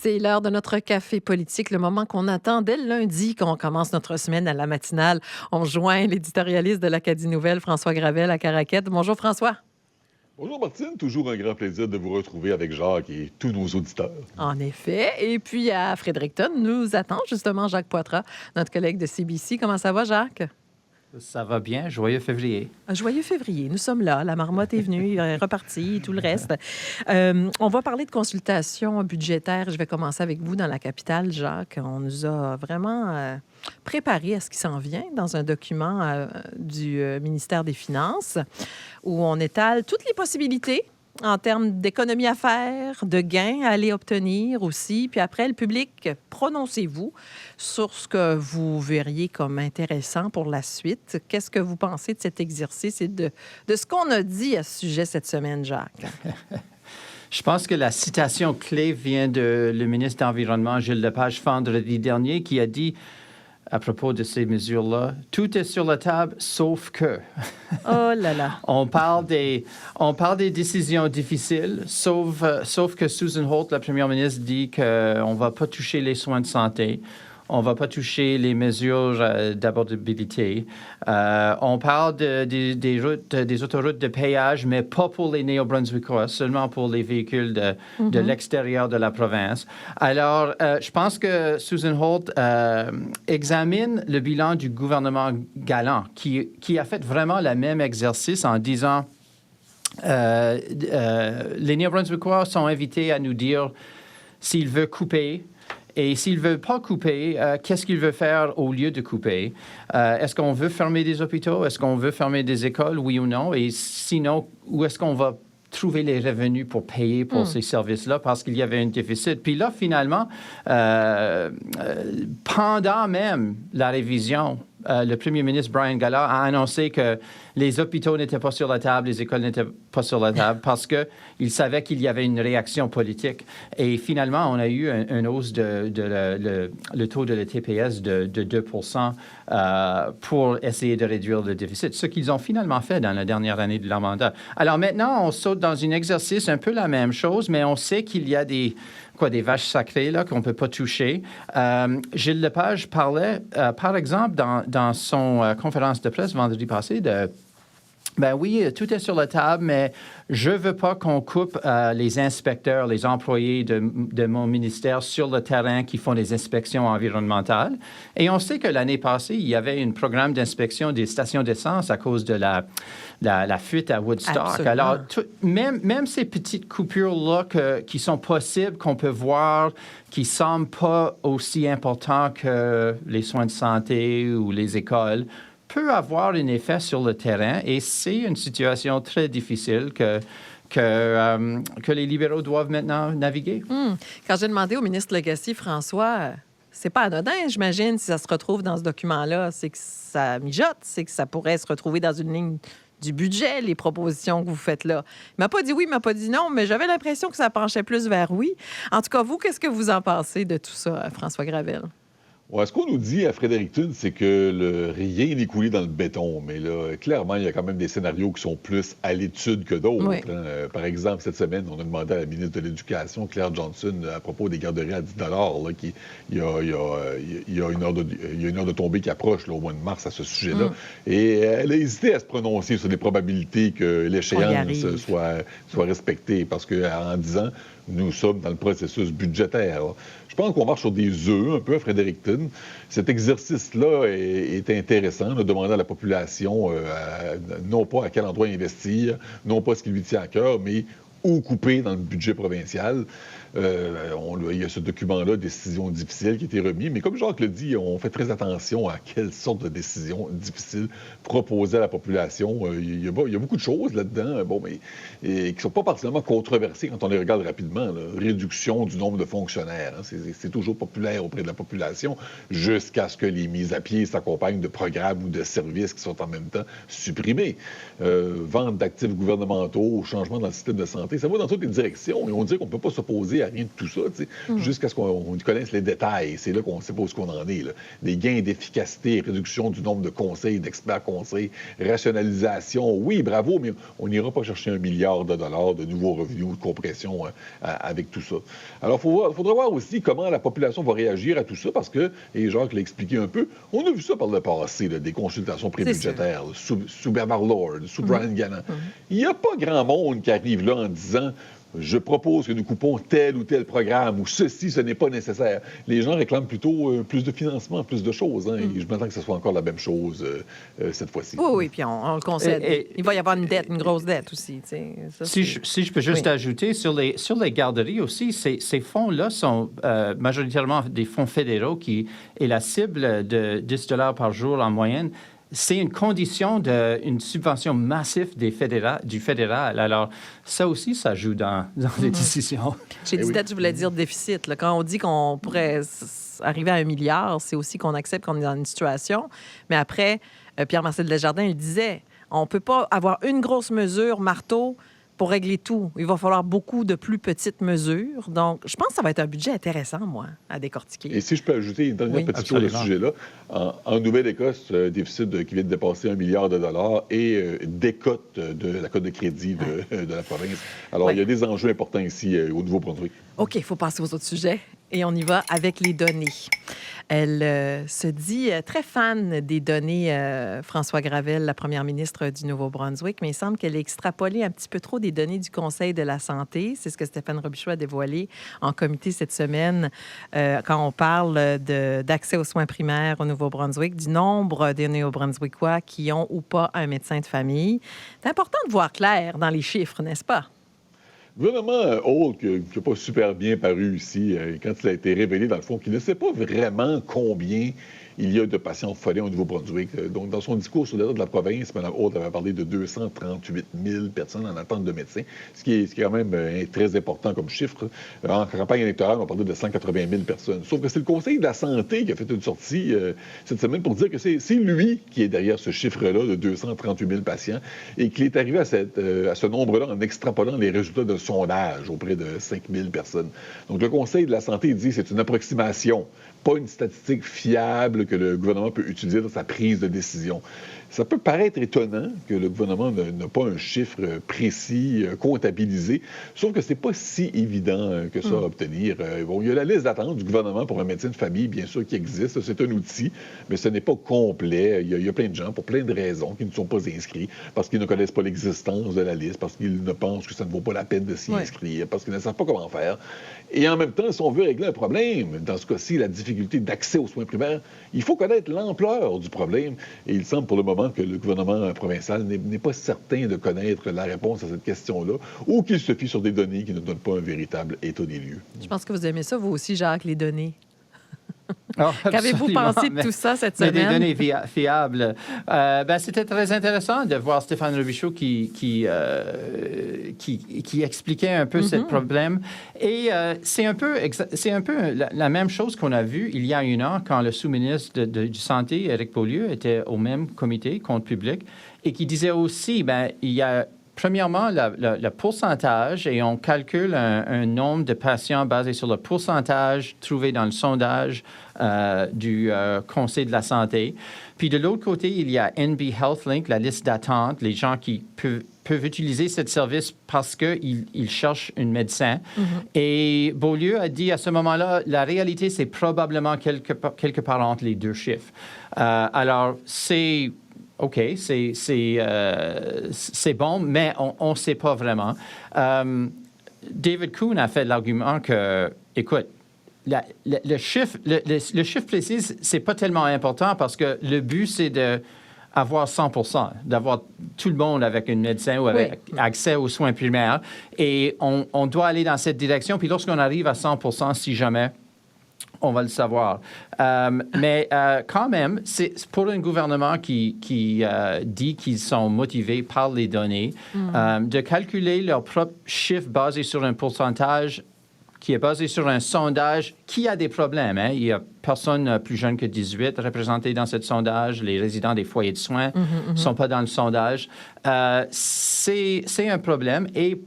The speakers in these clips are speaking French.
C'est l'heure de notre café politique, le moment qu'on attend dès le lundi quand on commence notre semaine à la matinale. On joint l'éditorialiste de l'Acadie Nouvelle, François Gravel, à Caraquette. Bonjour François. Bonjour Martine, toujours un grand plaisir de vous retrouver avec Jacques et tous nos auditeurs. En effet. Et puis à Fredericton, nous attend justement Jacques Poitras, notre collègue de CBC. Comment ça va, Jacques? Ça va bien. Joyeux février. Joyeux février. Nous sommes là. La marmotte est venue, il est reparti, tout le reste. On va parler de consultation budgétaire. Je vais commencer avec vous dans la capitale, Jacques. On nous a vraiment préparé à ce qui s'en vient dans un document du ministère des Finances où on étale toutes les possibilités en termes d'économie à faire, de gains à aller obtenir aussi. Puis après, le public, prononcez-vous sur ce que vous verriez comme intéressant pour la suite. Qu'est-ce que vous pensez de cet exercice et de ce qu'on a dit à ce sujet cette semaine, Jacques? Je pense que la citation clé vient de le ministre de l'Environnement, Gilles Lepage, vendredi dernier, qui a dit à propos de ces mesures-là, tout est sur la table, sauf que. Oh là là. On parle des décisions difficiles, sauf que Susan Holt, la première ministre, dit qu'on ne va pas toucher les soins de santé. On ne va pas toucher les mesures d'abordabilité. On parle des autoroutes de péage, mais pas pour les Néo-Brunswickois, seulement pour les véhicules de l'extérieur de la province. Alors, je pense que Susan Holt examine le bilan du gouvernement Gallant, qui a fait vraiment le même exercice en disant les Néo-Brunswickois sont invités à nous dire s'ils veulent couper. Et s'il ne veut pas couper, qu'est-ce qu'il veut faire au lieu de couper? Est-ce qu'on veut fermer des hôpitaux? Est-ce qu'on veut fermer des écoles, oui ou non? Et sinon, où est-ce qu'on va trouver les revenus pour payer pour ces services-là parce qu'il y avait un déficit? Puis là, finalement, pendant même la révision, le premier ministre Brian Gallagher a annoncé que les hôpitaux n'étaient pas sur la table, les écoles n'étaient pas sur la table parce qu'il savait qu'il y avait une réaction politique. Et finalement, on a eu une hausse le taux de la TPS de 2 pour essayer de réduire le déficit, ce qu'ils ont finalement fait dans la dernière année de leur mandat. Alors maintenant, on saute dans un exercice un peu la même chose, mais on sait qu'il y a des vaches sacrées là qu'on ne peut pas toucher. Gilles Lepage parlait, par exemple, dans son conférence de presse vendredi passé ben oui, tout est sur la table, mais je ne veux pas qu'on coupe les inspecteurs, les employés de mon ministère sur le terrain qui font des inspections environnementales. Et on sait que l'année passée, il y avait un programme d'inspection des stations d'essence à cause de la fuite à Woodstock. Absolument. Alors, même ces petites coupures-là qui sont possibles, qu'on peut voir, qui ne semblent pas aussi importantes que les soins de santé ou les écoles, peut avoir un effet sur le terrain et c'est une situation très difficile que les libéraux doivent maintenant naviguer. Quand j'ai demandé au ministre Legacy, François, c'est pas anodin, j'imagine, si ça se retrouve dans ce document-là, c'est que ça mijote, c'est que ça pourrait se retrouver dans une ligne du budget, les propositions que vous faites là. Il m'a pas dit oui, il m'a pas dit non, mais j'avais l'impression que ça penchait plus vers oui. En tout cas, vous, qu'est-ce que vous en pensez de tout ça, François Gravel? Ouais, ce qu'on nous dit à Fredericton, c'est que rien n'est coulé dans le béton. Mais là, clairement, il y a quand même des scénarios qui sont plus à l'étude que d'autres. Oui. Par exemple, cette semaine, on a demandé à la ministre de l'Éducation, Claire Johnson, à propos des garderies à 10 là, il y a une heure de tombée qui approche là, au mois de mars à ce sujet-là. Et elle a hésité à se prononcer sur les probabilités que l'échéance soit respectée. Parce qu'en disant, nous sommes dans le processus budgétaire. Là. Je pense qu'on marche sur des œufs un peu à Fredericton. Cet exercice-là est intéressant, de demander à la population non pas à quel endroit investir, non pas ce qui lui tient à cœur, mais où couper dans le budget provincial. Il y a ce document-là, décision difficile, qui a été remis. Mais comme Jacques le dit, on fait très attention à quelle sorte de décision difficile proposer à la population. Il y a beaucoup de choses là-dedans, qui ne sont pas particulièrement controversées quand on les regarde rapidement. Là. Réduction du nombre de fonctionnaires. Hein. C'est toujours populaire auprès de la population, jusqu'à ce que les mises à pied s'accompagnent de programmes ou de services qui sont en même temps supprimés. Vente d'actifs gouvernementaux, changement dans le système de santé, ça va dans toutes les directions. Et on dit qu'on ne peut pas s'opposer à rien de tout ça, jusqu'à ce qu'on connaisse les détails. C'est là qu'on ne sait pas où on en est. Là. Des gains d'efficacité, réduction du nombre de conseils, d'experts conseils, rationalisation. Oui, bravo, mais on n'ira pas chercher $1 milliard de nouveaux revenus ou de compression avec tout ça. Alors, il faudra voir aussi comment la population va réagir à tout ça, parce que, et Jacques l'a expliqué un peu, on a vu ça par le passé, là, des consultations prébudgétaires, sous Bernard Lord, sous Brian Gallant. Il n'y a pas grand monde qui arrive là en disant « Je propose que nous coupons tel ou tel programme » ou « Ceci, ce n'est pas nécessaire ». Les gens réclament plutôt plus de financement, plus de choses. Hein, et je m'attends que ce soit encore la même chose cette fois-ci. Oui, puis on le concède. Il va y avoir une dette, une grosse dette aussi. Ça, si je peux juste ajouter, sur les garderies aussi, ces fonds-là sont majoritairement des fonds fédéraux et la cible de $10 par jour en moyenne, c'est une condition d'une subvention massive du fédéral. Alors, ça aussi, ça joue dans les décisions. J'ai dit dette, je voulais dire déficit. Là. Quand on dit qu'on pourrait arriver à $1 milliard, c'est aussi qu'on accepte qu'on est dans une situation. Mais après, Pierre-Marcel Desjardins, il disait, on ne peut pas avoir une grosse mesure, marteau, pour régler tout. Il va falloir beaucoup de plus petites mesures. Donc, je pense que ça va être un budget intéressant, moi, à décortiquer. Et si je peux ajouter une dernière petite chose à ce sujet-là, en Nouvelle-Écosse, déficit qui vient de dépasser $1 milliard et décote de la cote de crédit de la province. Alors, il y a des enjeux importants ici au Nouveau-Brunswick. OK, il faut passer aux autres sujets. Et on y va avec les données. Elle se dit très fan des données, François Gravel, la première ministre du Nouveau-Brunswick, mais il semble qu'elle a extrapolé un petit peu trop des données du Conseil de la santé. C'est ce que Stéphane Robichaud a dévoilé en comité cette semaine quand on parle d'accès aux soins primaires au Nouveau-Brunswick, du nombre des Néo-Brunswickois qui ont ou pas un médecin de famille. C'est important de voir clair dans les chiffres, n'est-ce pas? Le gouvernement Holt, qui n'a pas super bien paru ici, quand il a été révélé, dans le fond, qu'il ne sait pas vraiment combien il y a de patients orphelins au Nouveau-Brunswick. Donc, dans son discours sur l'état de la province, Mme Holt avait parlé de 238 000 personnes en attente de médecins, ce qui est quand même très important comme chiffre. En campagne électorale, on parlait de 180 000 personnes. Sauf que c'est le Conseil de la santé qui a fait une sortie cette semaine pour dire que c'est lui qui est derrière ce chiffre-là de 238 000 patients et qu'il est arrivé à ce nombre-là en extrapolant les résultats d'un sondage auprès de 5 000 personnes. Donc, le Conseil de la santé dit que c'est une approximation, pas une statistique fiable que le gouvernement peut utiliser dans sa prise de décision. Ça peut paraître étonnant que le gouvernement n'a pas un chiffre précis, comptabilisé, sauf que c'est pas si évident que ça à obtenir. Bon, il y a la liste d'attente du gouvernement pour un médecin de famille, bien sûr, qui existe. C'est un outil, mais ce n'est pas complet. Il y a plein de gens, pour plein de raisons, qui ne sont pas inscrits, parce qu'ils ne connaissent pas l'existence de la liste, parce qu'ils ne pensent que ça ne vaut pas la peine de s'y inscrire, parce qu'ils ne savent pas comment faire. Et en même temps, si on veut régler un problème, dans ce cas-ci, la difficulté d'accès aux soins primaires, il faut connaître l'ampleur du problème. Et il semble pour le moment que le gouvernement provincial n'est pas certain de connaître la réponse à cette question-là, ou qu'il se fie sur des données qui ne donnent pas un véritable état des lieux. Je pense que vous aimez ça, vous aussi, Jacques, les données. Oh, qu'avez-vous pensé de tout ça cette semaine? Des données fiables. C'était très intéressant de voir Stéphane Robichaud qui expliquait un peu ce problème. Et c'est un peu la même chose qu'on a vu il y a 1 an quand le sous-ministre du Santé, Éric Beaulieu, était au même comité, compte public, et qui disait aussi, il y a premièrement, le pourcentage, et on calcule un nombre de patients basé sur le pourcentage trouvé dans le sondage du Conseil de la santé. Puis de l'autre côté, il y a NB HealthLink, la liste d'attente, les gens qui peuvent utiliser ce service parce qu'ils cherchent un médecin. Et Beaulieu a dit à ce moment-là, la réalité, c'est probablement quelque part entre les deux chiffres. Alors, c'est... OK, c'est bon, mais on ne sait pas vraiment. David Kuhn a fait l'argument que, écoute, le chiffre précis, c'est pas tellement important parce que le but, c'est d'avoir 100%, d'avoir tout le monde avec un médecin ou avec accès aux soins primaires. Et on doit aller dans cette direction. Puis lorsqu'on arrive à 100%, si jamais, on va le savoir. Mais quand même, c'est pour un gouvernement qui dit qu'ils sont motivés par les données, de calculer leur propre chiffre basé sur un pourcentage qui est basé sur un sondage qui a des problèmes. Hein? Il y a personne plus jeune que 18 représenté dans ce sondage. Les résidents des foyers de soins ne sont pas dans le sondage. C'est un problème. Et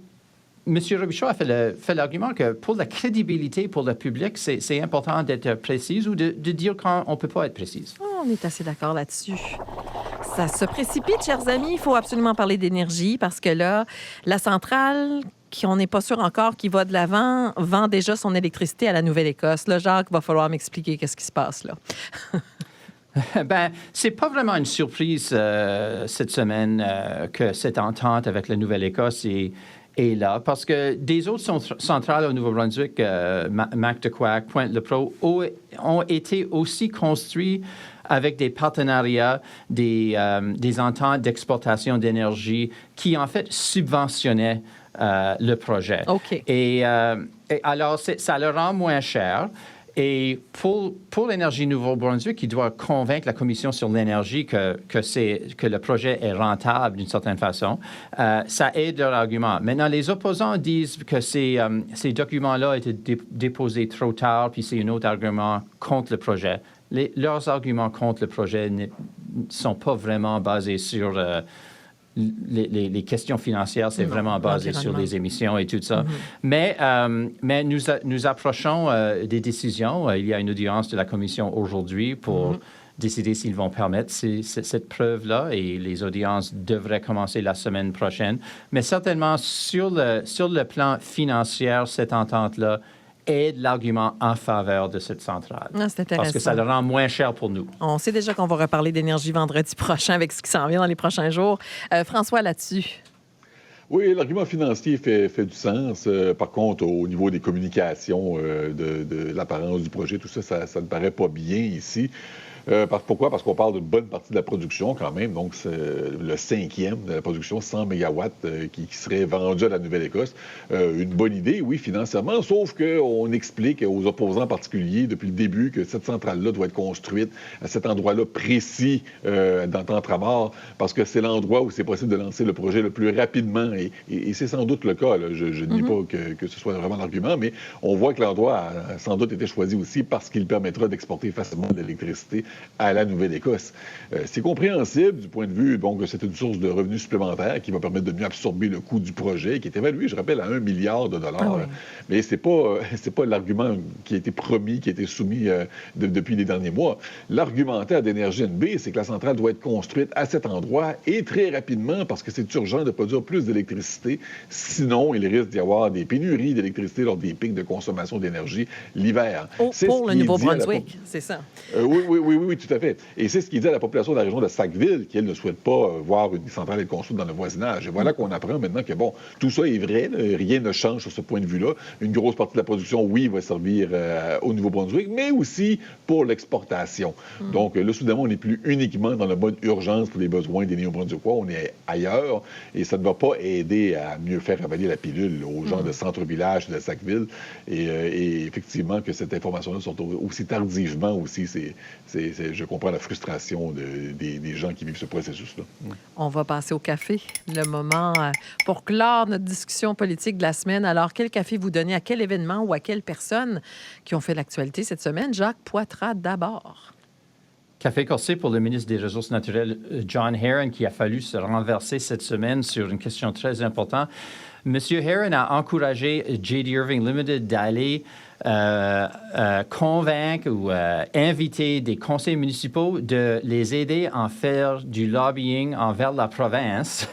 M. Robichaud a fait l'argument que pour la crédibilité pour le public, c'est important d'être précise ou de dire quand on ne peut pas être précise. Oh, on est assez d'accord là-dessus. Ça se précipite, chers amis. Il faut absolument parler d'énergie parce que là, la centrale, on n'est pas sûr encore qui va de l'avant, vend déjà son électricité à la Nouvelle-Écosse. Là, Jacques, il va falloir m'expliquer qu'est-ce qui se passe là. Ben, c'est pas vraiment une surprise cette semaine que cette entente avec la Nouvelle-Écosse est là, parce que des autres centrales au Nouveau-Brunswick, Mactaquac, Pointe-le-Pro, ont été aussi construits avec des partenariats, des ententes d'exportation d'énergie qui, en fait, subventionnaient le projet. OK. Et alors, ça le rend moins cher. Et pour l'Énergie Nouveau-Brunswick, il doit convaincre la Commission sur l'énergie que le projet est rentable d'une certaine façon. Ça aide leur argument. Maintenant, les opposants disent que ces documents-là étaient déposés trop tard, puis c'est un autre argument contre le projet. Leurs arguments contre le projet ne sont pas vraiment basés sur les questions financières, c'est vraiment basé sur les émissions et tout ça. Mm-hmm. Mais nous approchons des décisions. Il y a une audience de la Commission aujourd'hui pour décider s'ils vont permettre cette preuve-là et les audiences devraient commencer la semaine prochaine. Mais certainement, sur le plan financier, cette entente-là aide l'argument en faveur de cette centrale. Ah, c'est intéressant. Parce que ça le rend moins cher pour nous. On sait déjà qu'on va reparler d'énergie vendredi prochain avec ce qui s'en vient dans les prochains jours. François, là-dessus? Oui, l'argument financier fait du sens. Par contre, au niveau des communications, de l'apparence du projet, tout ça, ça ne paraît pas bien ici. Pourquoi? Parce qu'on parle d'une bonne partie de la production quand même. Donc, c'est le 5e de la production, 100 mégawatts qui serait vendu à la Nouvelle-Écosse. Une bonne idée, oui, financièrement, sauf qu'on explique aux opposants particuliers depuis le début que cette centrale-là doit être construite à cet endroit-là précis dans Tentramar, parce que c'est l'endroit où c'est possible de lancer le projet le plus rapidement. Et c'est sans doute le cas. Là. Je ne dis pas que ce soit vraiment l'argument, mais on voit que l'endroit a sans doute été choisi aussi parce qu'il permettra d'exporter facilement de l'électricité à la Nouvelle-Écosse. C'est compréhensible du point de vue, donc, c'est une source de revenus supplémentaires qui va permettre de mieux absorber le coût du projet, qui est évalué, je rappelle, à 1 milliard de dollars. Ah oui. Mais c'est pas l'argument qui a été promis, qui a été soumis depuis les derniers mois. L'argumentaire d'Énergie NB, c'est que la centrale doit être construite à cet endroit et très rapidement parce que c'est urgent de produire plus d'électricité. Sinon, il risque d'y avoir des pénuries d'électricité lors des pics de consommation d'énergie l'hiver. Pour le Nouveau-Brunswick, c'est ça. Oui, tout à fait. Et c'est ce qu'il dit à la population de la région de Sackville, qu'elle ne souhaite pas voir une centrale être construite dans le voisinage. Et voilà qu'on apprend maintenant que, bon, tout ça est vrai, rien ne change sur ce point de vue-là. Une grosse partie de la production, oui, va servir au Nouveau-Brunswick, mais aussi pour l'exportation. Donc, là, soudainement, on n'est plus uniquement dans le mode urgence pour les besoins des Néo-Brunswickois, on est ailleurs, et ça ne va pas aider à mieux faire avaler la pilule aux gens de centre-village de Sackville. Et effectivement, que cette information-là sorte aussi tardivement aussi, je comprends la frustration des gens qui vivent ce processus-là. On va passer au café, le moment pour clore notre discussion politique de la semaine. Alors, quel café vous donnez à quel événement ou à quelles personnes qui ont fait l'actualité cette semaine? Jacques Poitras d'abord. Café corsé pour le ministre des Ressources naturelles, John Herron, qui a fallu se renverser cette semaine sur une question très importante. Monsieur Herron a encouragé J.D. Irving Limited d'aller convaincre ou inviter des conseils municipaux de les aider à faire du lobbying envers la province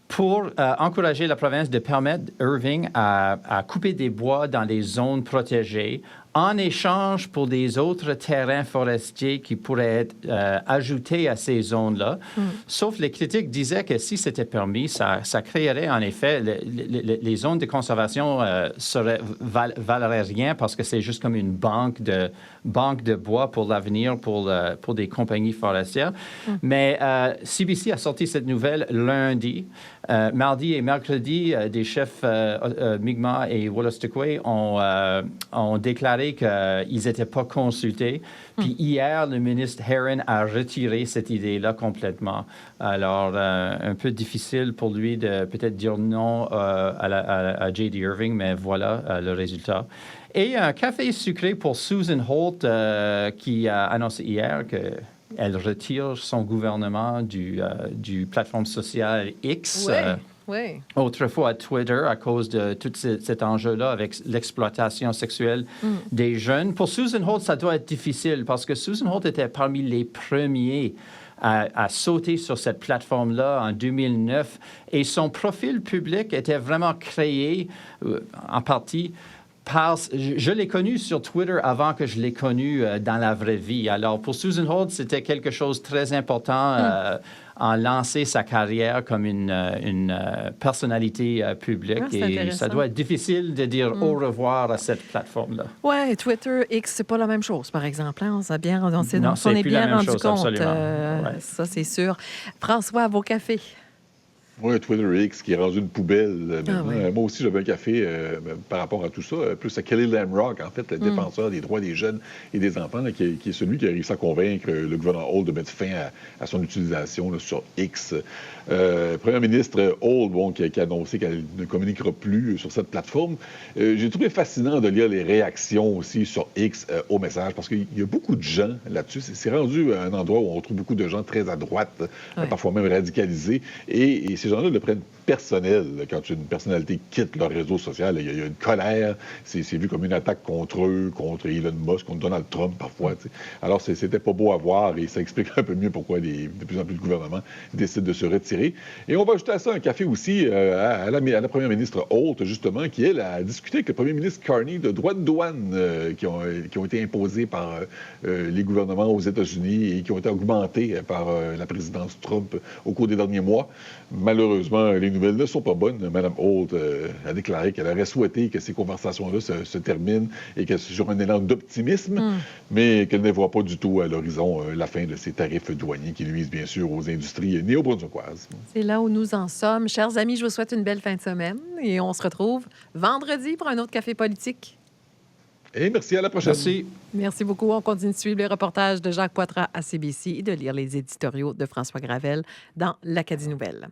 pour encourager la province de permettre Irving à couper des bois dans les zones protégées en échange pour des autres terrains forestiers qui pourraient être ajoutés à ces zones-là. Sauf les critiques disaient que si c'était permis, ça créerait en effet, les zones de conservation valeraient rien parce que c'est juste comme une banque de bois pour l'avenir pour des compagnies forestières. Mais CBC a sorti cette nouvelle lundi. Mardi et mercredi, des chefs Mi'kmaq et Wolastoqey ont déclaré qu'ils n'étaient pas consultés. Puis hier, le ministre Herron a retiré cette idée-là complètement. Alors, un peu difficile pour lui de peut-être dire non à J.D. Irving, mais voilà le résultat. Et un café sucré pour Susan Holt qui a annoncé hier qu'elle retire son gouvernement du plateforme sociale X. Ouais. Oui. autrefois à Twitter à cause de tout cet enjeu-là avec l'exploitation sexuelle des jeunes. Pour Susan Holt, ça doit être difficile parce que Susan Holt était parmi les premiers à sauter sur cette plateforme-là en 2009 et son profil public était vraiment créé en partie je l'ai connu sur Twitter avant que je l'ai connu dans la vraie vie. Alors, pour Susan Holt, c'était quelque chose de très important en lancer sa carrière comme une personnalité publique. Et ça doit être difficile de dire au revoir à cette plateforme-là. Oui, Twitter, X, c'est pas la même chose, par exemple. Hein? On s'est bien rendu compte. Ouais. Ça, c'est sûr. François, vos cafés. Oui, Twitter X qui est rendu une poubelle maintenant. Oui. Moi aussi, j'avais un café par rapport à tout ça, plus à Kelly Lamrock, en fait, le défenseur des droits des jeunes et des enfants, là, qui est celui qui a réussi à convaincre le gouvernement Holt de mettre fin à son utilisation là, sur X. Premier ministre Holt, qui a annoncé qu'elle ne communiquera plus sur cette plateforme. J'ai trouvé fascinant de lire les réactions aussi sur X au message, parce qu'il y a beaucoup de gens là-dessus. C'est rendu un endroit où on trouve beaucoup de gens très à droite, parfois même radicalisés, et ces gens-là le prennent personnel. Quand une personnalité quitte leur réseau social, il y a une colère. C'est vu comme une attaque contre eux, contre Elon Musk, contre Donald Trump parfois. T'sais. Alors, c'était pas beau à voir et ça explique un peu mieux pourquoi de plus en plus de gouvernements décident de se retirer. Et on va ajouter à ça un café aussi à la première ministre Holt, justement, qui, elle, a discuté avec le premier ministre Carney de droits de douane qui ont été imposés par les gouvernements aux États-Unis et qui ont été augmentés par la présidence Trump au cours des derniers mois. Malheureusement, les nouvelles ne sont pas bonnes. Mme Holt a déclaré qu'elle aurait souhaité que ces conversations-là se terminent et que sur un élan d'optimisme, mais qu'elle ne voit pas du tout à l'horizon la fin de ces tarifs douaniers qui nuisent bien sûr aux industries néo-brunswickoises. C'est là où nous en sommes. Chers amis, je vous souhaite une belle fin de semaine et on se retrouve vendredi pour un autre café politique. Et merci, à la prochaine. Merci. Merci beaucoup. On continue de suivre les reportages de Jacques Poitras à CBC et de lire les éditoriaux de François Gravel dans l'Acadie Nouvelle.